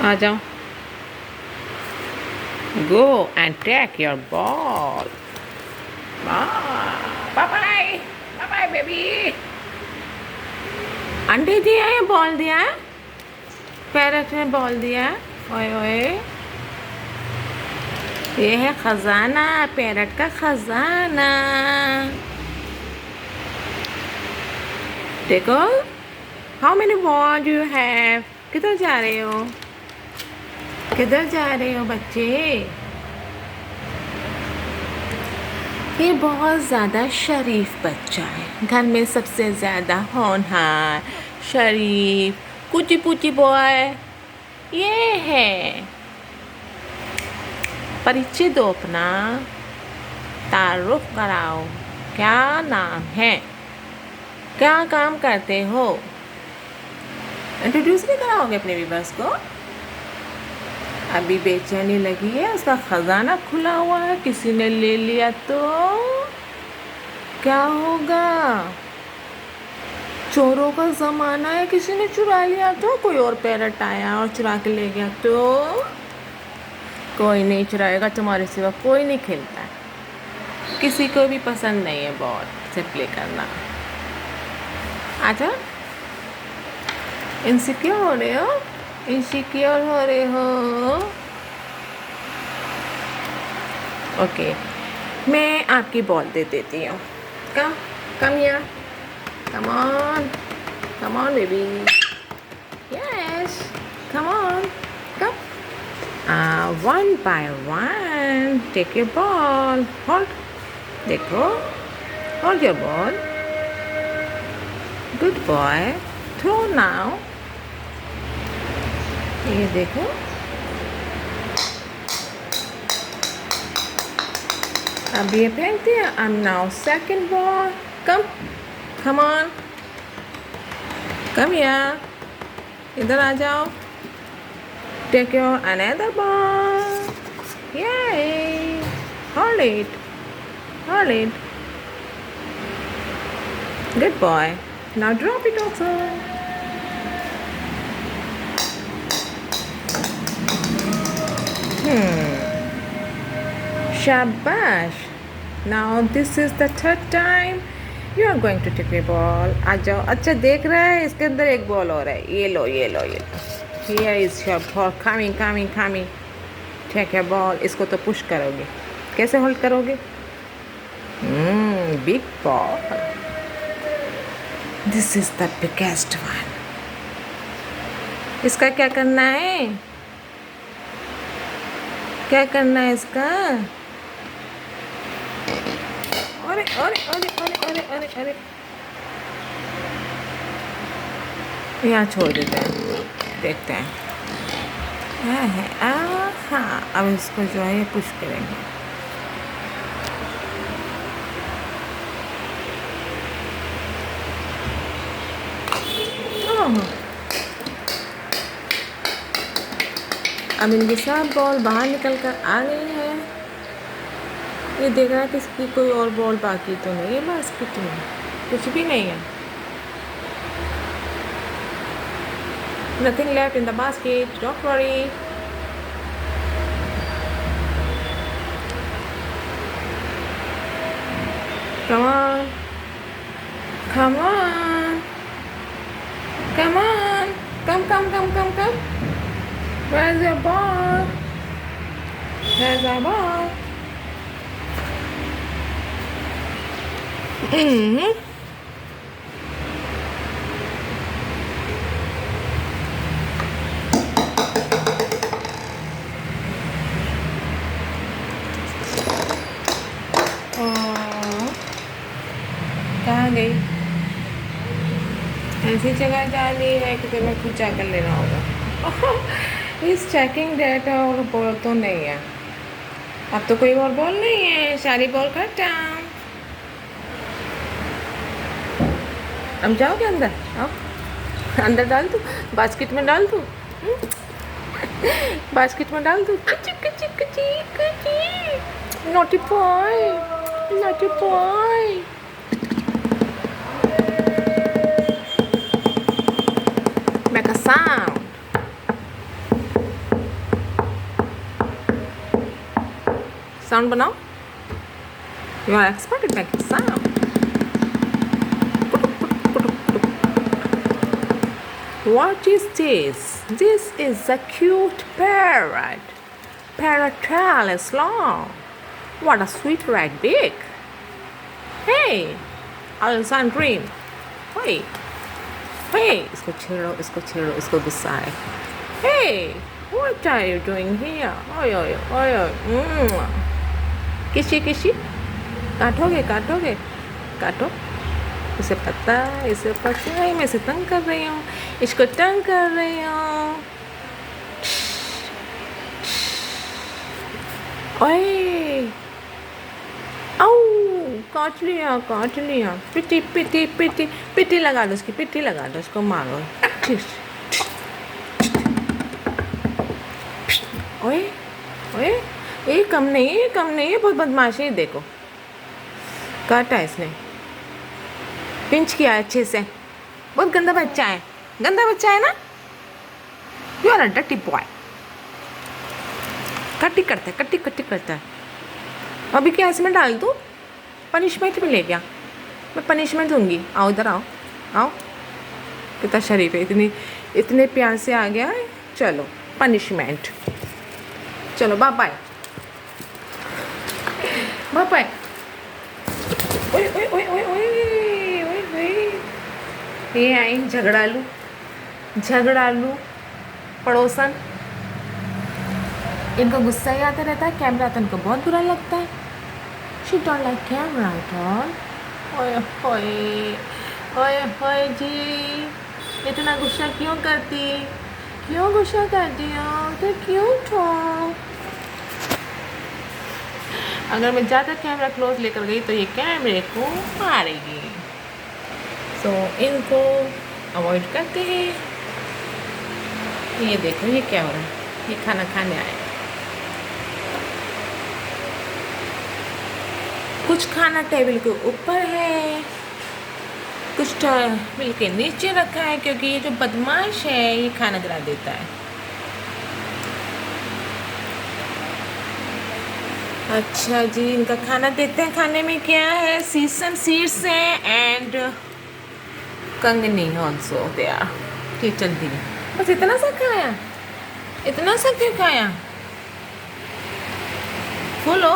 आ जाओ. Go and take your ball. Bye bye. Bye bye baby. अंडे दिया है, बॉल दिया है, पैरट ने बॉल दिया है. ओए ओए, ये है खजाना, पैरट का खजाना. देखो, how many ball do you have. किधर जा रहे हो, किधर जा रहे हो बच्चे. ये बहुत ज़्यादा शरीफ बच्चा है, घर में सबसे ज़्यादा होनहार, शरीफ, कुची पुची बॉय ये है. परिचय दो अपना, तारुफ कराओ. क्या नाम है, क्या काम करते हो. इंट्रोड्यूस नहीं कराओगे अपने व्यूअर्स को. अभी बेचैनी लगी है, उसका खजाना खुला हुआ है, किसी ने ले लिया तो क्या होगा. चोरों का ज़माना है, किसी ने चुरा लिया तो, कोई और पैरट आया और चुरा के ले गया तो. कोई नहीं चुराएगा, तुम्हारे सिवा कोई नहीं खेलता है, किसी को भी पसंद नहीं है बॉल से प्ले करना. आजा, इनसिक्योर हो रहे हो, इनसिक्योर हो रहे हो. ओके, मैं आपकी बॉल दे देती हूँ. Come come here, come on baby. Yes, come on, come. One by one, take your ball. Hold, देखो, hold your ball. Good boy. Throw now. ये देखो, अब ये फेंक दिया. I'm now second ball. Come on, come here. इधर आ जाओ. Take your another ball. Yay! Hold it. Good boy. Now drop it also. Shabash. Now this is the third time you are going to take a ball. आ जाओ. अच्छा देख रहा है, इसके अंदर एक बॉल और है. ये लो. Here is your ball. Coming. Take a ball. इसको तो पुश करोगे, कैसे होल्ड करोगे. Big ball. This is the biggest one. इसका क्या करना है, क्या करना है इसका. अरे यहाँ छोड़ देते हैं, देखते हैं. हाँ, अब इसको जो है पुश करेंगे. अब इनकी सब बॉल बाहर निकल कर आ गई है. ये देख रहा है कि इसकी कोई और बॉल बाकी तो नहीं है, बास्केट में कुछ भी नहीं है. Nothing left in the basket. Don't worry. Come on. Come. Where's your ball? There's our ball. कहाँ गई. ऐसी जगह जा रही है कि तुम्हें खुद जाकर लेना होगा. इस चेकिंग डेट और बॉल तो नहीं है. अब तो कोई और बॉल नहीं है, सारी बॉल खत्म. अब जाओगे अंदर. आओ अंदर डाल दूँ, बास्केट में डाल दूँ. बास्केट में डाल दूँ. Naughty boy. Make a sound. Sound बनाओ. You are expert at making sound. What is this? This is a cute parrot. Parrot tail is long. What a sweet red beak. Hey, Alexander Dream. Hey, hey. इसको गुस्सा है. Hey, what are you doing here? Oy, oy, oy, oy. किसी काटोगे काटो. इसे पता है मैं इसे तंग कर रही हूँ, इसको तंग कर रही हूँ. ओए, आओ, काट लिया. पिट्टी लगा दो उसको मारो. ओए, ये कम नहीं है, बहुत बदमाशी. देखो काटा इसने, पिंच किया अच्छे से. बहुत गंदा बच्चा है ना. You are a dirty boy. कट्टी करता है. अभी क्या इसमें डाल दूँ? पनिशमेंट भी ले गया. मैं पनिशमेंट दूंगी. आओ इधर आओ. कितना शरीफ है, इतने प्यार से आ गया है. चलो पनिशमेंट. चलो बाय बाय. ओए. ये आई झगड़ालू पड़ोसन. इनको गुस्सा ही आता रहता है. कैमरा तो इनको बहुत बुरा लगता है. She don't like camera at all. ओए जी, इतना गुस्सा क्यों करती हो? तो क्यूट हो. अगर मैं ज़्यादा कैमरा क्लोज लेकर गई तो ये कैमरे को मारेगी. सो इनको अवॉइड करते हैं. ये देखो ये क्या हो रहा है. ये खाना खाने आए. कुछ खाना टेबल के ऊपर है, कुछ टेबल के नीचे रखा है, क्योंकि ये जो बदमाश है ये खाना गिरा देता है. अच्छा जी, इनका खाना देते हैं. खाने में क्या है? सीसम सीड्स हैं एंड कंगनी ऑल्सो देयर. किचन दी. बस इतना सा क्यों खाया? फुलो.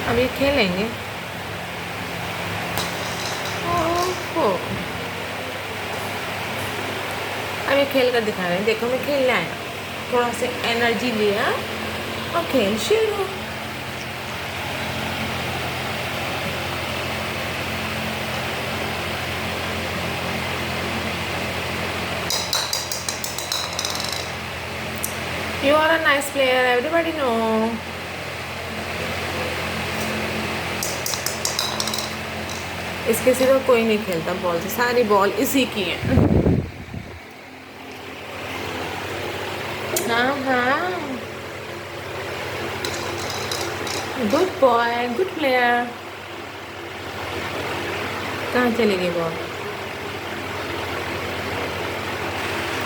अब ये खेलेंगे. अब ये खेल कर दिखा रहे हैं. देखो मैं खेलने आया. थोड़ा सा एनर्जी लिया और खेल शुरू. You are a nice player, everybody know. इसके सिवा कोई नहीं खेलता बॉल से. सारी बॉल इसी की है. हाँ. Good boy, good player. कहाँ चली गई बॉल?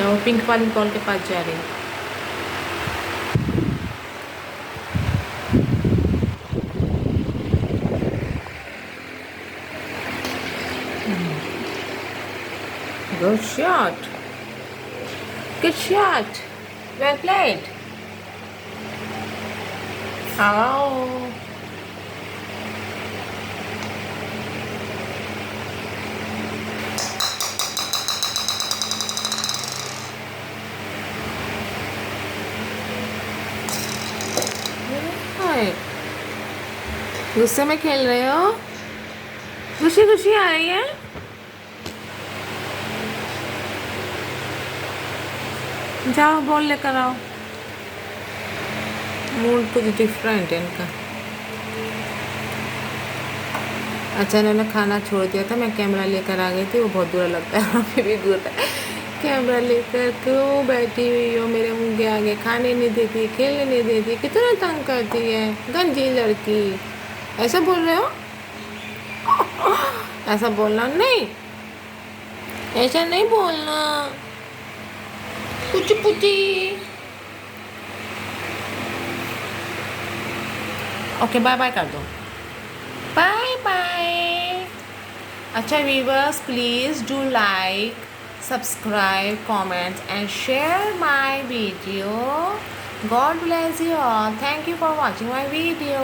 वो पिंक वाली बॉल के पास जा रही है. Good shot. Well played. Oh. गुस्से में खेल रहे हो? खुशी आ रही है? जाओ बॉल लेकर आओ. मूड कुछ डिफरेंट है इनका. अच्छा, इन्होंने खाना छोड़ दिया था. मैं कैमरा लेकर आ गई थी. वो बहुत बुरा लगता है. अभी भी बुरा. कैमरा लेकर क्यों बैठी हुई हो मेरे मुंह के आगे? खाने नहीं देती, खेलने नहीं देती. कितना तंग करती है गंजी लड़की. ऐसा बोल रहे हो? ऐसा बोलना नहीं. ऐसा नहीं बोलना. पुची ओके बाय बाय कर दो, बाय बाय। अच्छा viewers, please do like, subscribe, comment and share my video. God bless you all. Thank you for watching my video.